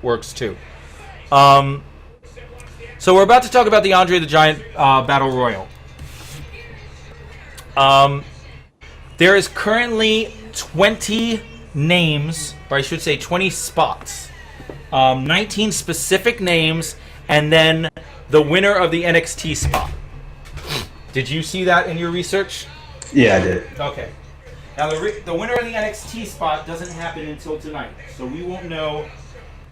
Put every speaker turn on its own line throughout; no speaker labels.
works too. So we're about to talk about the Andre the Giant Battle Royal. There is currently 20 names, or I should say 20 spots. 19 specific names, and then the winner of the NXT spot. Did you see that in your research?
Yeah, I did.
Okay. Now, the winner of the NXT spot doesn't happen until tonight, so we won't know.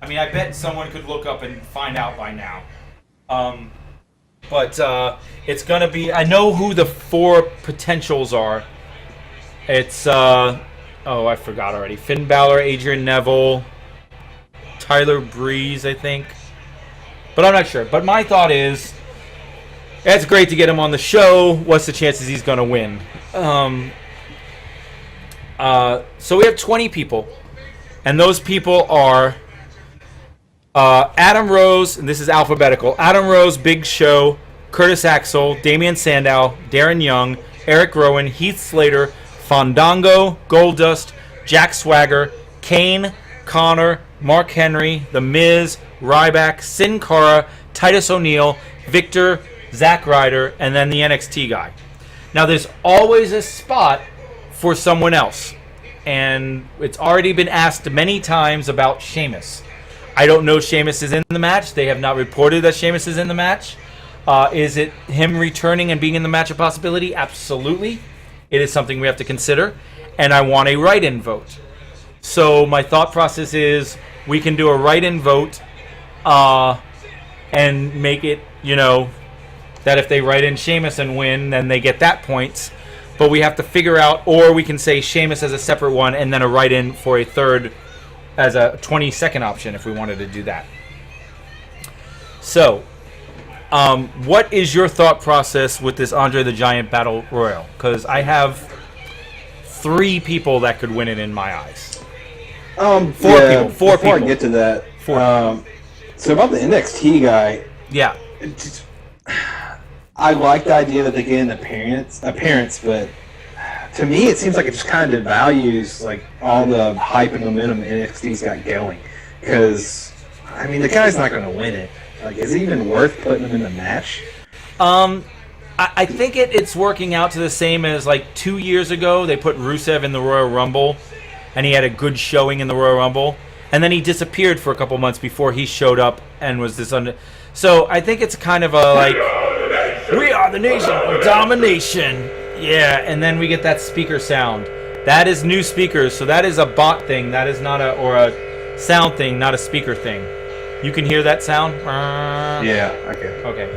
I mean, I bet someone could look up and find out by now. But it's going to be... I know who the 4 potentials are. It's... I forgot already. Finn Balor, Adrian Neville, Tyler Breeze, I think. But I'm not sure. But my thought is, it's great to get him on the show. What's the chances he's going to win? So we have 20 people. And those people are Adam Rose, and this is alphabetical. Adam Rose, Big Show, Curtis Axel, Damian Sandow, Darren Young, Eric Rowan, Heath Slater, Fandango, Goldust, Jack Swagger, Kane, Connor, Mark Henry, The Miz, Ryback, Sin Cara, Titus O'Neil, Victor, Zack Ryder, and then the NXT guy. Now, there's always a spot for someone else, and it's already been asked many times about Sheamus. I don't know Sheamus is in the match. They have not reported that Sheamus is in the match. Is it him returning and being in the match a possibility? Absolutely. It is something we have to consider, and I want a write-in vote. So my thought process is we can do a write-in vote and make it, that if they write in Sheamus and win, then they get that points. But we have to figure out, or we can say Sheamus as a separate one and then a write-in for a third as a 20-second option if we wanted to do that. So, what is your thought process with this Andre the Giant Battle Royal? Because I have 3 people that could win it in my eyes.
4
people. 4
before
people.
I get to that,
4.
So about the NXT guy,
yeah,
I like the idea that they get an appearance, but to me it seems like it just kind of devalues like all the hype and momentum NXT's got going. Because I mean, the guy's not going to win it. Like, is it even worth putting him in the match?
I think it's working out to the same as like 2 years ago. They put Rusev in the Royal Rumble, and he had a good showing in the Royal Rumble, and then he disappeared for a couple months before he showed up and was this So I think it's kind of a like, we are the nation of domination. Yeah, and then we get that speaker sound. That is new speakers, so that is a bot thing. That is not a sound thing, not a speaker thing. You can hear that sound?
Yeah, okay.
Okay.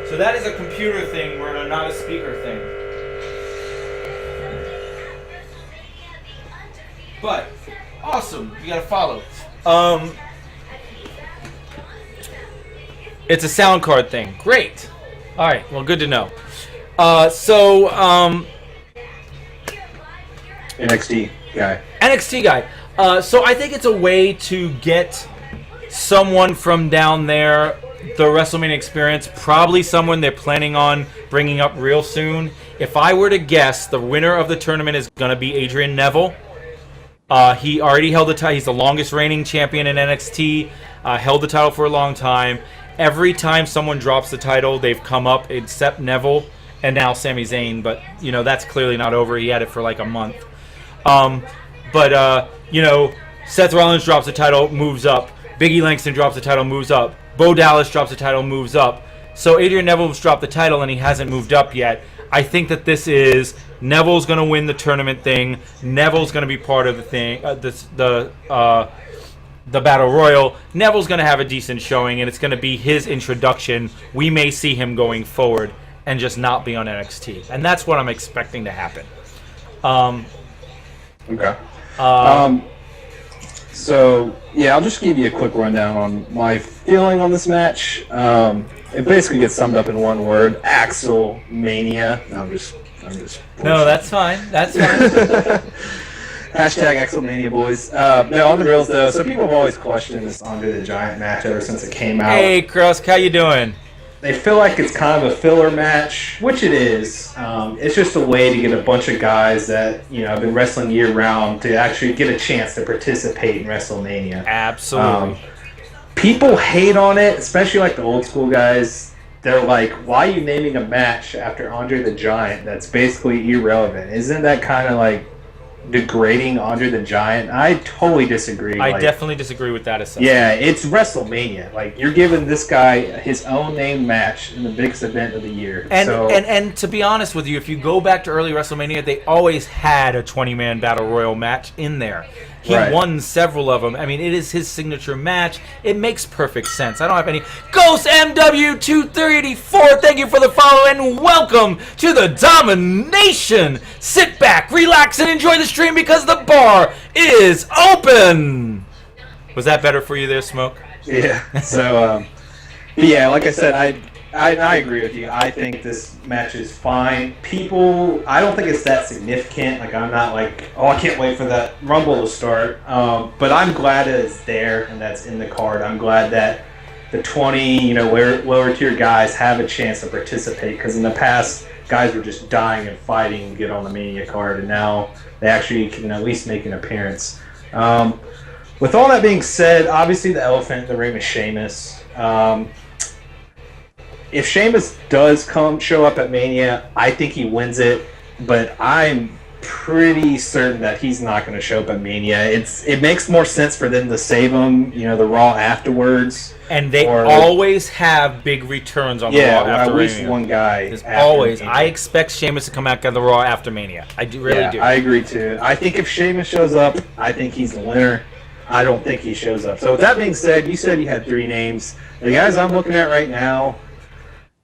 So that is a computer thing, not a speaker thing. But, awesome. You gotta follow. It's a sound card thing. Great. Alright, well, good to know.
NXT guy.
So I think it's a way to get someone from down there the WrestleMania experience, probably someone they're planning on bringing up real soon. If I were to guess, the winner of the tournament is going to be Adrian Neville. He already held the title. He's the longest reigning champion in NXT, held the title for a long time. Every time someone drops the title, they've come up, except Neville and now Sami Zayn, but, that's clearly not over. He had it for like a month. Seth Rollins drops the title, moves up. Big E Langston drops the title, moves up. Bo Dallas drops the title, moves up. So Adrian Neville's dropped the title and he hasn't moved up yet. I think that this is Neville's going to win the tournament thing. Neville's going to be part of the thing, the Battle Royal. Neville's going to have a decent showing, and it's going to be his introduction. We may see him going forward and just not be on NXT, and that's what I'm expecting to happen.
Okay. So, yeah, I'll just give you a quick rundown on my feeling on this match. It basically gets summed up in one word: Axel Mania. I'm just.
No, that's fine. That's fine.
Hashtag Axel Mania, boys. No, on the reals though. So people have always questioned this Andre the Giant match ever since it came out.
Hey, Krusk, how you doing?
they feel like it's kind of a filler match, which it is. It's just a way to get a bunch of guys that have been wrestling year round to actually get a chance to participate in WrestleMania.
Absolutely.
People hate on it, especially like the old school guys. They're like, why are you naming a match after Andre the Giant that's basically irrelevant? Isn't that kind of like degrading Andre the Giant? I totally disagree.
I definitely disagree with that assessment.
Yeah, it's WrestleMania. Like, you're giving this guy his own name match in the biggest event of the year.
And to be honest with you, if you go back to early WrestleMania, they always had a 20-man Battle Royal match in there. He won several of them. I mean, it is his signature match. It makes perfect sense. I don't have any... Ghost MW2384, thank you for the follow, and welcome to the Domination. Sit back, relax, and enjoy the stream because the bar is open. Was that better for you there, Smoke?
Yeah. So, yeah, like I said, I agree with you. I think this match is fine. I don't think it's that significant. Like, I'm not like, oh, I can't wait for that Rumble to start. But I'm glad that it's there and that's in the card. I'm glad that the 20, lower tier guys have a chance to participate, because in the past, guys were just dying and fighting to get on the Mania card, and now they actually can at least make an appearance. With all that being said, obviously the elephant in the ring is Sheamus. If Sheamus does show up at Mania, I think he wins it, but I'm pretty certain that he's not going to show up at Mania. It makes more sense for them to save him, the Raw afterwards.
And they always have big returns on the Raw after Mania.
At least one guy.
There's always. Mania. I expect Sheamus to come back on the Raw after Mania. I really do.
I agree too. I think if Sheamus shows up, I think he's the winner. I don't think he shows up. So with that being said, you said you had 3 names. The guys I'm looking at right now,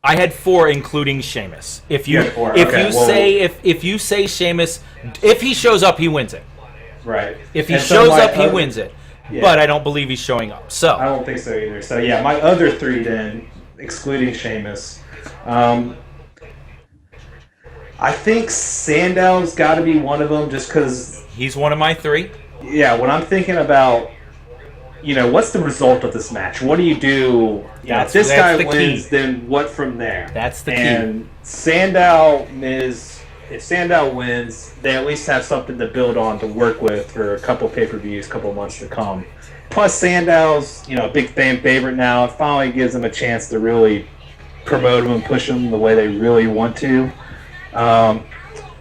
I had 4, including Sheamus. If you say Sheamus, if he shows up, he wins it.
Right.
If he shows up, he wins it. Yeah. But I don't believe he's showing up. So
I don't think so either. So yeah, my other 3 then, excluding Sheamus, I think Sandow's got to be one of them, just because
he's one of my 3.
Yeah, when I'm thinking about, what's the result of this match? What do you do? If this guy wins, then what from there?
That's the key.
And Sandow, if Sandow wins, they at least have something to build on to work with for a couple pay-per-views, couple months to come. Plus, Sandow's, a big fan favorite now. It finally gives them a chance to really promote him and push him the way they really want to.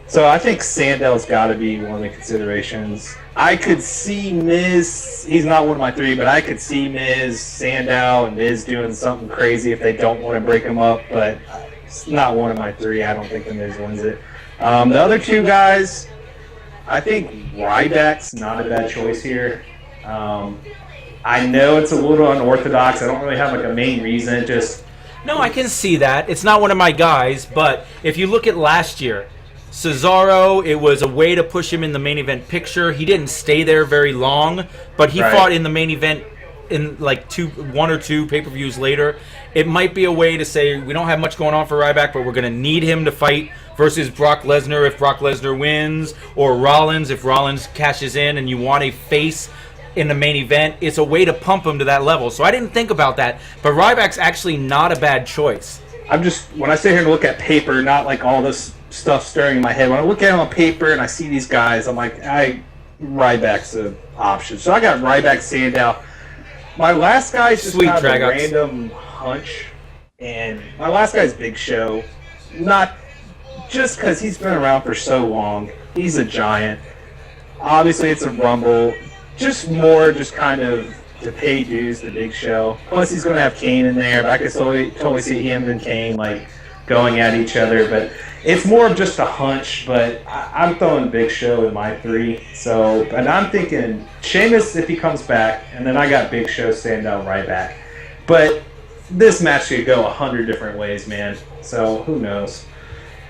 So I think Sandow's got to be one of the considerations. I could see Miz, he's not one of my 3, but I could see Miz, Sandow, and Miz doing something crazy if they don't want to break him up, but it's not one of my 3. I don't think the Miz wins it. The other 2 guys, I think Ryback's not a bad choice here. I know it's a little unorthodox. I don't really have a main reason.
No, I can see that. It's not one of my guys, but if you look at last year, Cesaro, it was a way to push him in the main event picture. He didn't stay there very long, but he fought in the main event in like 1 or 2 pay-per-views later. It might be a way to say, we don't have much going on for Ryback, but we're going to need him to fight versus Brock Lesnar if Brock Lesnar wins, or Rollins if Rollins cashes in and you want a face in the main event. It's a way to pump him to that level. So I didn't think about that, but Ryback's actually not a bad choice.
When I sit here and look at paper, not like all this stuff stirring in my head. When I look at it on paper and I see these guys, I'm like, Ryback's an option. So I got Ryback, Sandow. My last guy's just kind of a random hunch, and my last guy's Big Show. Not just because he's been around for so long. He's a giant. Obviously, it's a Rumble. Just kind of to pay dues to Big Show. Plus, he's going to have Kane in there, but I could totally see him and Kane going at each other. But it's more of just a hunch. But I'm throwing Big Show in my 3. And I'm thinking Sheamus if he comes back, and then I got Big Show, Sandow, Ryback. But this match could go 100 different ways, man. So who knows?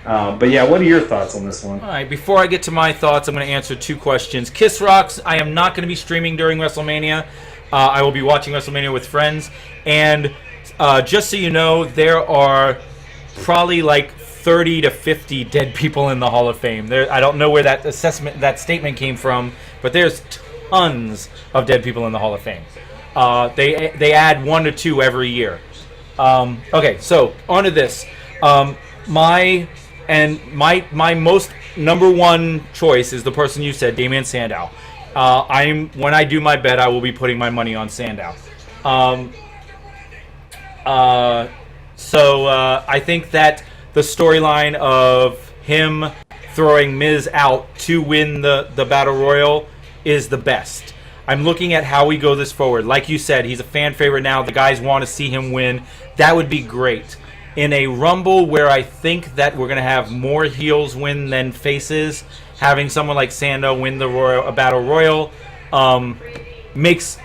But yeah, what are your thoughts on this one?
All right, before I get to my thoughts, I'm going to answer 2 questions. Kiss Rocks, I am not going to be streaming during WrestleMania. I will be watching WrestleMania with friends. And just so you know, there are probably like 30 to 50 dead people in the Hall of Fame. I don't know where that statement came from, but there's tons of dead people in the Hall of Fame. They add 1 to 2 every year. Okay, so on to this. My most number one choice is the person you said, Damian Sandow. When I do my bet, I will be putting my money on Sandow. So I think that the storyline of him throwing Miz out to win the Battle Royal is the best. I'm looking at how we go this forward. Like you said, he's a fan favorite now. The guys want to see him win. That would be great. In a Rumble where I think that we're going to have more heels win than faces, having someone like Sandow win a Battle Royal makes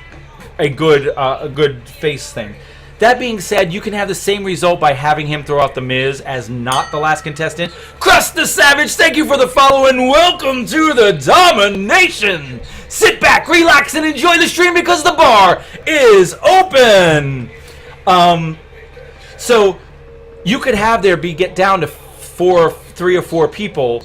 a good face thing. That being said, you can have the same result by having him throw out The Miz as not the last contestant. Crust the Savage, thank you for the follow and welcome to the Domination. Sit back, relax, and enjoy the stream because the bar is open. So you could have get down to 3 or 4 people,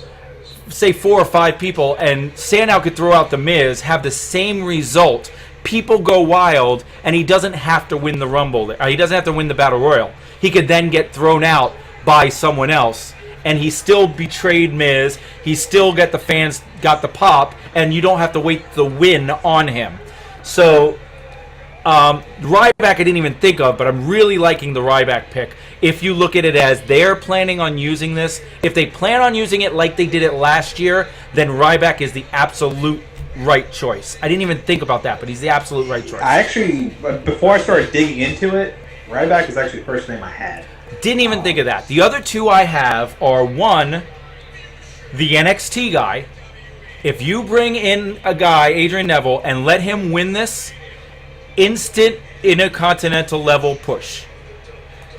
say 4 or 5 people, and Sandow could throw out The Miz, have the same result. People go wild, and he doesn't have to win the Rumble. He doesn't have to win the Battle Royal. He could then get thrown out by someone else, and he still betrayed Miz. He still got the fans, got the pop, and you don't have to wait the win on him. So, Ryback I didn't even think of, but I'm really liking the Ryback pick. If you look at it as they're planning on using this, if they plan on using it like they did it last year, then Ryback is the absolute right choice. I didn't even think about that, but he's the absolute right choice.
Before I started digging into it, Ryback is actually the first name I had.
Didn't even think of that. The other two I have are, one, the NXT guy. If you bring in a guy, Adrian Neville, and let him win this, instant Intercontinental level push.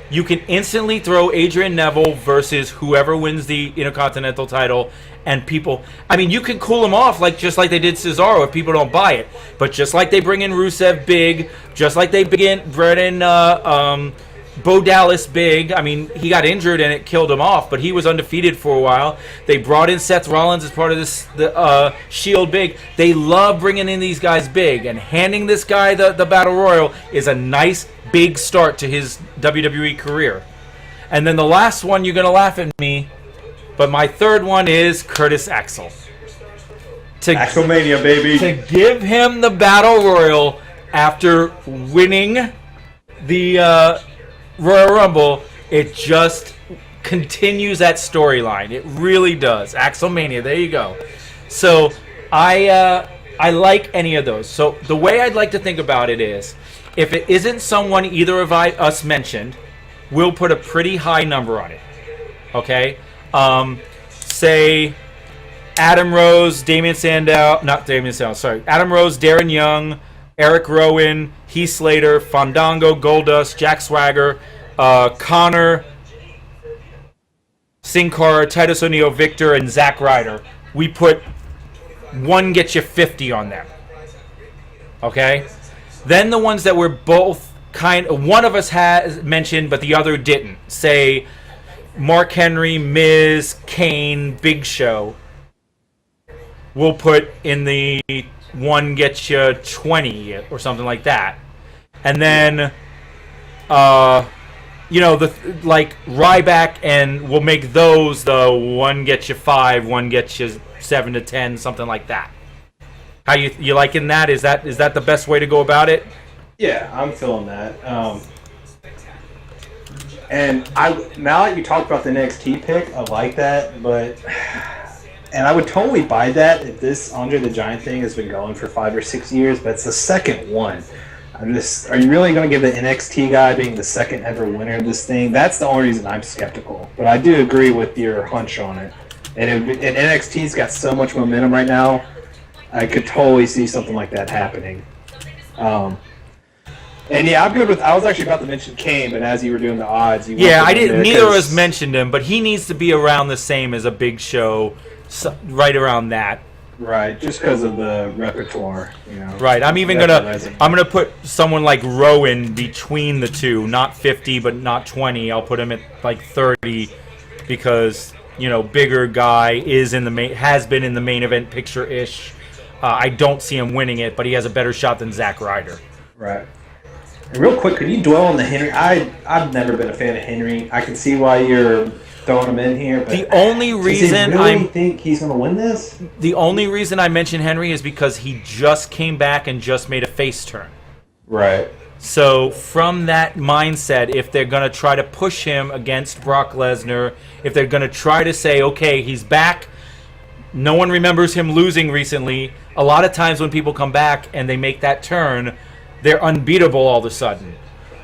You can instantly throw Adrian Neville versus whoever wins the Intercontinental title, and people, I mean, you can cool them off just like they did Cesaro if people don't buy it. But just like they bring in Rusev big, just like they brought in Bo Dallas big. I mean, he got injured and it killed him off, but he was undefeated for a while. They brought in Seth Rollins as part of the Shield big. They love bringing in these guys big, and handing this guy the Battle Royal is a nice big start to his WWE career. And then the last one, you're going to laugh at me, but my third one is Curtis Axel.
Axelmania, baby.
To give him the Battle Royal after winning the Royal Rumble, it just continues that storyline. It really does. Axelmania, there you go. So I like any of those. So the way I'd like to think about it is, if it isn't someone either of us mentioned, we'll put a pretty high number on it. Okay? Say Adam Rose, Adam Rose, Darren Young, Eric Rowan, Heath Slater, Fandango, Goldust, Jack Swagger, Connor, Sin Cara, Titus O'Neil, Victor, and Zack Ryder. We put one get you 50 on them. Okay? Then the ones that were both one of us has mentioned, but the other didn't. Say Mark Henry, Miz, Kane, Big Show. We'll put in the one get you 20 or something like that. And then, like Ryback, and we'll make those the one get you 5, one get you 7 to 10, something like that. How you liking that? Is that the best way to go about it?
Yeah, I'm feeling that. And now that you talk about the NXT pick, I like that, and I would totally buy that if this Andre the Giant thing has been going for 5 or 6 years, but it's the second one. Are you really going to give the NXT guy being the second ever winner of this thing? That's the only reason I'm skeptical. But I do agree with your hunch on it. And NXT's got so much momentum right now, I could totally see something like that happening. And yeah, I'm good with. I was actually about to mention Kane, but as you were doing the odds,
I didn't. Neither of us mentioned him, but he needs to be around the same as a Big Show, right around that.
Right, just because of the repertoire,
Right, I'm gonna put someone like Rowan between the two, not 50, but not 20. I'll put him at like 30, because bigger guy has been in the main event picture-ish. I don't see him winning it, but he has a better shot than Zack Ryder.
Right. And real quick, could you dwell on the Henry? I've never been a fan of Henry. I can see why you're throwing him in here. But
the only reason
I think he's going to win this.
The only reason I mention Henry is because he just came back and just made a face turn.
Right.
So from that mindset, if they're going to try to push him against Brock Lesnar, if they're going to try to say, okay, he's back, no one remembers him losing recently. A lot of times when people come back and they make that turn, they're unbeatable all of a sudden.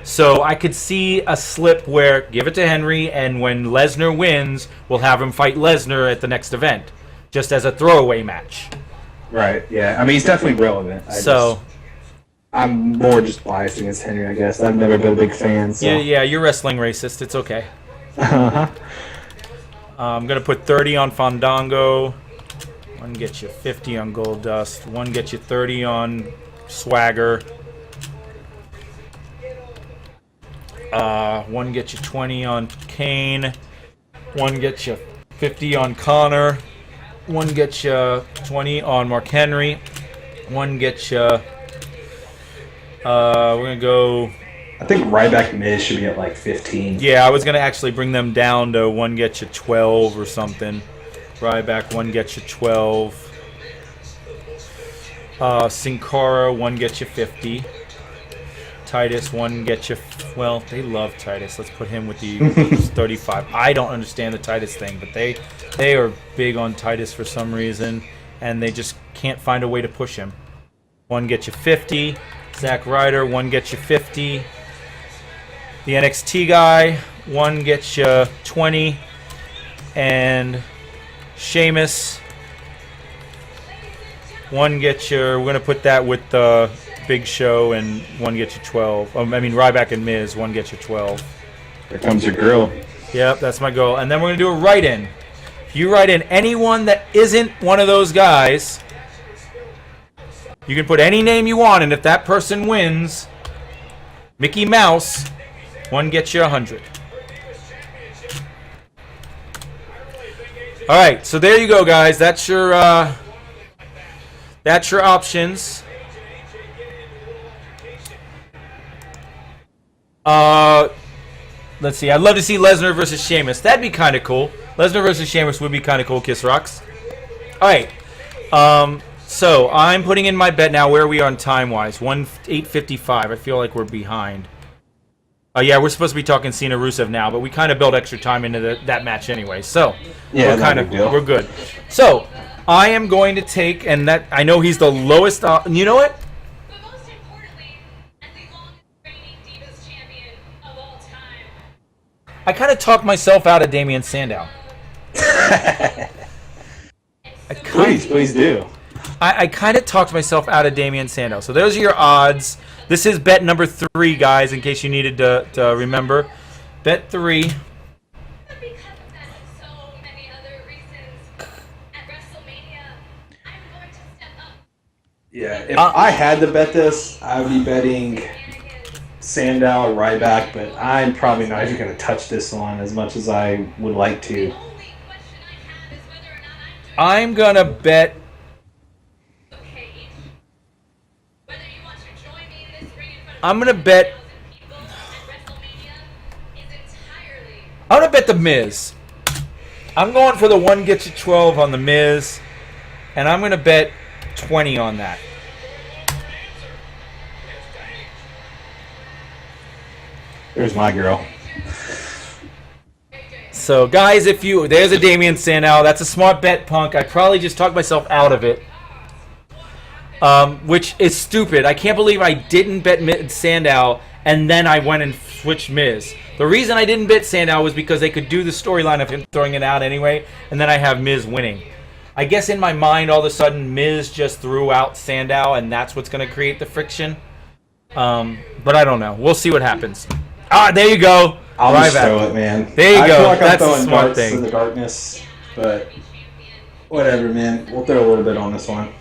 So I could see a slip where give it to Henry, and when Lesnar wins, we'll have him fight Lesnar at the next event, just as a throwaway match.
Right, yeah. I mean, he's definitely relevant. I'm more just biased against Henry, I guess. I've never been a big fan. So.
Yeah, you're wrestling racist. It's okay.
Uh-huh.
I'm going to put 30 on Fandango. One gets you 50 on Goldust. One gets you 30 on Swagger. One gets you 20 on Kane. One gets you 50 on Connor. One gets you 20 on Mark Henry. One gets you... we're going to go...
I think Ryback Miz should be at like 15.
Yeah, I was going to actually bring them down to one gets you 12 or something. Ryback, one gets you 12. Sin Cara, one gets you 50. Titus, one gets you... Well, they love Titus. Let's put him with the 35. I don't understand the Titus thing, but they are big on Titus for some reason, and they just can't find a way to push him. One gets you 50. Zack Ryder, one gets you 50. The NXT guy, one gets you 20. And Sheamus, one gets you... We're going to put that with the Big Show, and one gets you 12. Ryback and Miz, one gets you 12.
There comes your girl.
Yep, that's my goal. And then we're going to do a write-in. If you write in anyone that isn't one of those guys... You can put any name you want, and if that person wins, Mickey Mouse, one gets you 100. All right, so there you go, guys. That's your options. Let's see. I'd love to see Lesnar versus Sheamus. That'd be kind of cool. Lesnar versus Sheamus would be kind of cool. Kiss rocks. All right. So I'm putting in my bet now. Where are we on time-wise? 8:55. I feel like we're behind. Yeah, we're supposed to be talking Cena Rusev now, but we kind of built extra time into that match anyway. So
yeah,
we're good. So I am going to take, and that I know he's the lowest. You know what?
But most importantly, as the longest reigning Divas champion of all time.
I kind of talked myself out of Damien Sandow.
Please do.
I kind of talked myself out of Damien Sandow. So those are your odds. This is bet number 3, guys, in case you needed to remember. Bet 3.
Because of that and so many other reasons, at Wrestlemania, I'm going to step up.
Yeah, if I had to bet this, I would be betting Sandow or Ryback, but I'm probably not even going to touch this one as much as I would like to.
The only question I have is whether or not
I'm going to bet...
okay. Whether you want to join me in this ring in front of
I'm going to bet...
1,000 people at WrestleMania is entirely...
I'm going to bet The Miz. I'm going for the one gets you 12 on The Miz, and I'm going to bet 20 on that.
There's my girl.
So, guys, there's a Damien Sandow. That's a smart bet, Punk. I probably just talked myself out of it, which is stupid. I can't believe I didn't bet Sandow, and then I went and switched Miz. The reason I didn't bet Sandow was because they could do the storyline of him throwing it out anyway, and then I have Miz winning. I guess in my mind, all of a sudden, Miz just threw out Sandow, and that's what's going to create the friction. But I don't know. We'll see what happens. There you go.
I'll just throw it, man.
There you go.
I feel like
That's
I'm
a
throwing
smart
darts
thing.
in the darkness, but whatever, man. We'll throw a little bit on this one.